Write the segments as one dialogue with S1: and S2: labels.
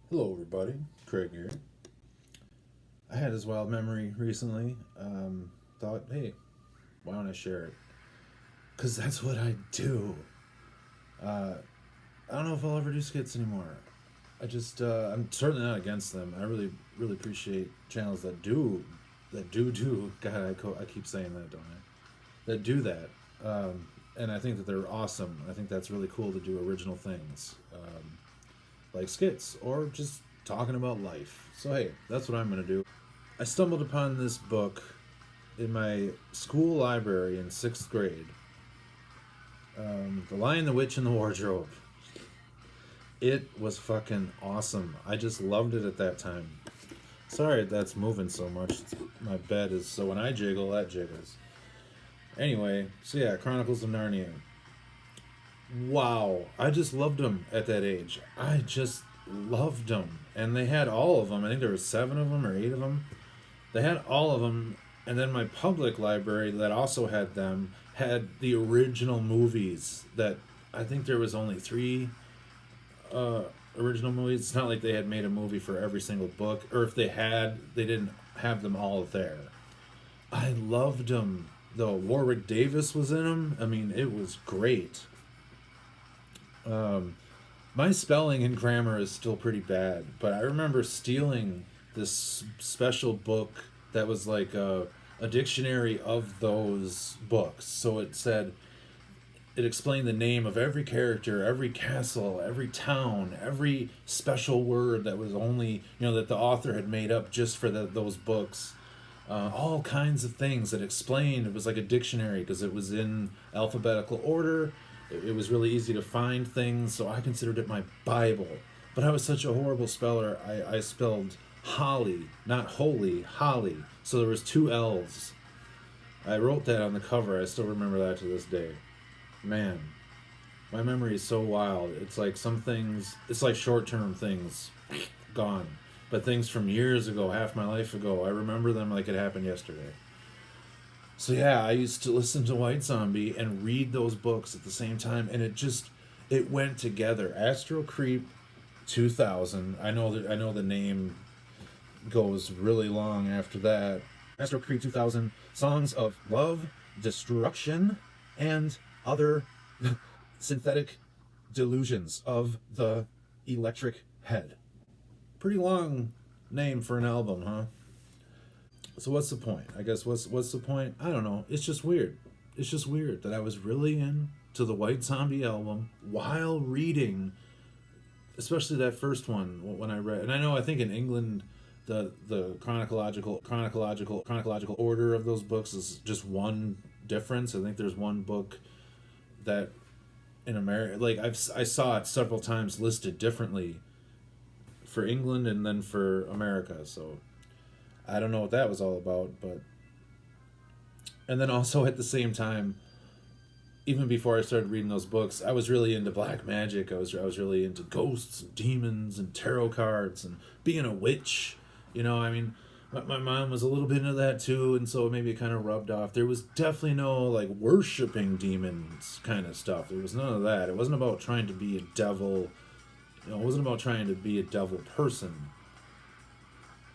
S1: Hello, everybody. Craig here. I had this wild memory recently. Thought, hey, why don't I share it? Because that's what I do. Uh, I don't know if I'll ever do skits anymore. I'm certainly not against them. I really, really appreciate channels that do. God, I keep saying that, don't I? That do that. And I think that they're awesome. I think that's really cool to do original things, like skits or just talking about life. So, hey, that's what I'm going to do. I stumbled upon this book in my school library in sixth grade. The Lion, the Witch, and the Wardrobe. It was fucking awesome. I just loved it at that time. Sorry that's moving so much. My bed is so when I jiggle, that jiggles. Anyway, so yeah, Chronicles of Narnia. Wow, I just loved them at that age. I just loved them, and they had all of them. I think there were seven of them or eight of them. They had all of them, and then my public library that also had them had the original movies. That I think there was only three uh, original movies. It's not like they had made a movie for every single book, or if they had, they didn't have them all there. I loved them though. Warwick Davis was in them. I mean, it was great. Um, my spelling and grammar is still pretty bad, but I remember stealing this special book that was like a dictionary of those books. So it explained the name of every character, every castle, every town, every special word that was only that the author had made up just for those books. All kinds of things that explained. It was like a dictionary because it was in alphabetical order. It was really easy to find things, so I considered it my Bible. But I was such a horrible speller. I spelled Holly, not holy, Holly. So there was two L's. I wrote that on the cover. I still remember that to this day. Man, my memory is so wild. It's like some things, it's like short-term things gone. But things from years ago, half my life ago, I remember them like it happened yesterday. So yeah, I used to listen to White Zombie and read those books at the same time, and it went together. Astro Creep 2000. I know the name goes really long after that. Astro Creep 2000. Songs of Love, Destruction, and Other Synthetic Delusions of the Electric Head. Pretty long name for an album, huh? So what's the point? I guess what's the point? I don't know. It's just weird. It's just weird that I was really into the White Zombie album while reading, especially that first one when I read. And I think in England, the chronological order of those books is just one difference. I think there's one book that in America, like I saw it several times listed differently for England and then for America. So I don't know what that was all about, but and then also at the same time, even before I started reading those books, I was really into black magic. I was really into ghosts and demons and tarot cards and being a witch. I mean, my mom was a little bit into that too, and so maybe it kind of rubbed off. There was definitely no like worshiping demons kind of stuff. There was none of that. It wasn't about trying to be a devil. It wasn't about trying to be a devil person.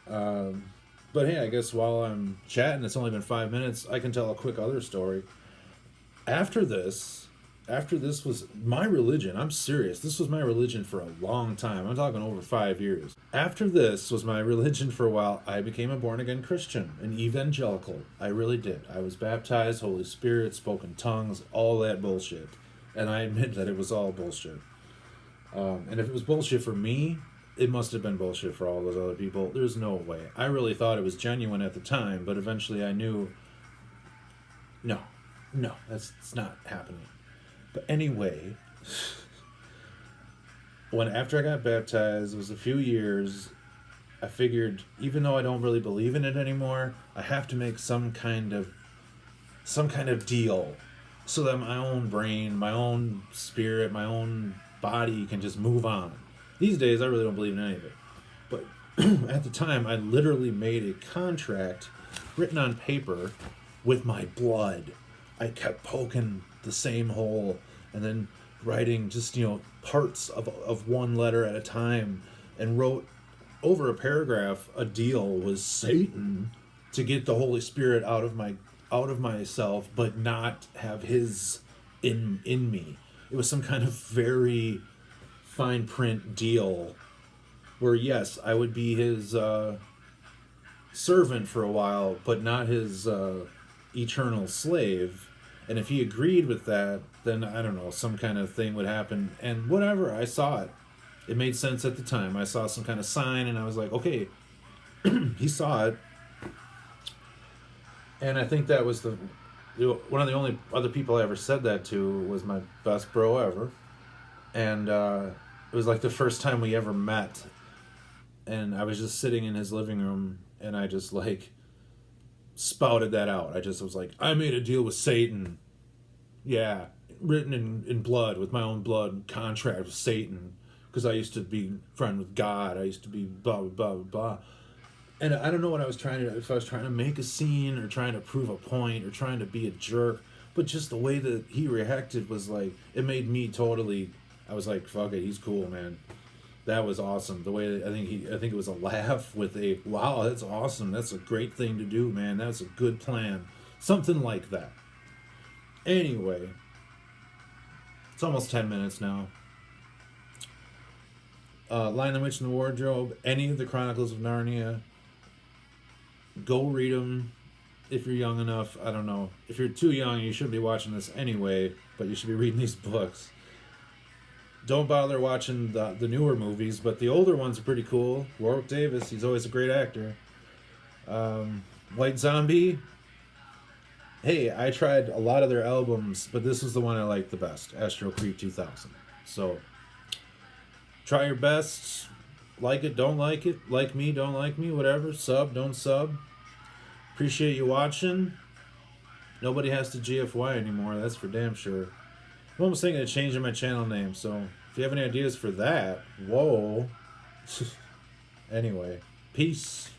S1: Um, but hey, I guess while I'm chatting, it's only been 5 minutes. I can tell a quick other story. After this, after this was my religion. I'm serious. This was my religion for a long time. I'm talking over 5 years. After this was my religion for a while. I became a born again Christian, an evangelical. I really did. I was baptized, Holy Spirit, spoken tongues, all that bullshit. And I admit that it was all bullshit. And if it was bullshit for me, it must have been bullshit for all those other people. There's no way. I really thought it was genuine at the time, but eventually I knew no, no, that's it's not happening. But anyway, when after I got baptized, it was a few years. I figured, even though I don't really believe in it anymore, I have to make some kind of deal, so that my own brain, my own spirit, my own body can just move on. These days, I really don't believe in any of it. But at the time, I literally made a contract written on paper with my blood. I kept poking the same hole and then writing just, parts of one letter at a time and wrote over a paragraph a deal with Satan to get the Holy Spirit out of myself, but not have his in me. It was some kind of very fine print deal where yes, I would be his servant for a while, but not his eternal slave. And if he agreed with that, then I don't know, some kind of thing would happen. And whatever, I saw it. It made sense at the time. I saw some kind of sign, and I was like, okay, he saw it. And I think that was one of the only other people I ever said that to was my best bro ever. And it was like the first time we ever met. And I was just sitting in his living room, and I just like spouted that out. I just was like, I made a deal with Satan. Yeah, written in blood, with my own blood, contract with Satan. Because I used to be friend with God. I used to be blah, blah, blah, blah. And I don't know what I was trying to, if I was trying to make a scene or trying to prove a point or trying to be a jerk. But just the way that he reacted was like, it made me totally, I was like, fuck it, he's cool, man. That was awesome. The way that I think it was a laugh with a, wow, that's awesome. That's a great thing to do, man. That's a good plan. Something like that. Anyway, it's almost 10 minutes now. Lion, the Witch, and the Wardrobe, any of the Chronicles of Narnia. Go read them if you're young enough. I don't know. If you're too young, you shouldn't be watching this anyway, but you should be reading these books. Don't bother watching the newer movies, but the older ones are pretty cool. Warwick Davis, he's always a great actor. White Zombie. Hey, I tried a lot of their albums, but this was the one I liked the best, Astro Creep 2000. So, try your best. Like it, don't like it. Like me, don't like me, whatever. Sub, don't sub. Appreciate you watching. Nobody has to GFY anymore, that's for damn sure. I'm almost thinking of changing my channel name, so if you have any ideas for that, whoa. Anyway, peace.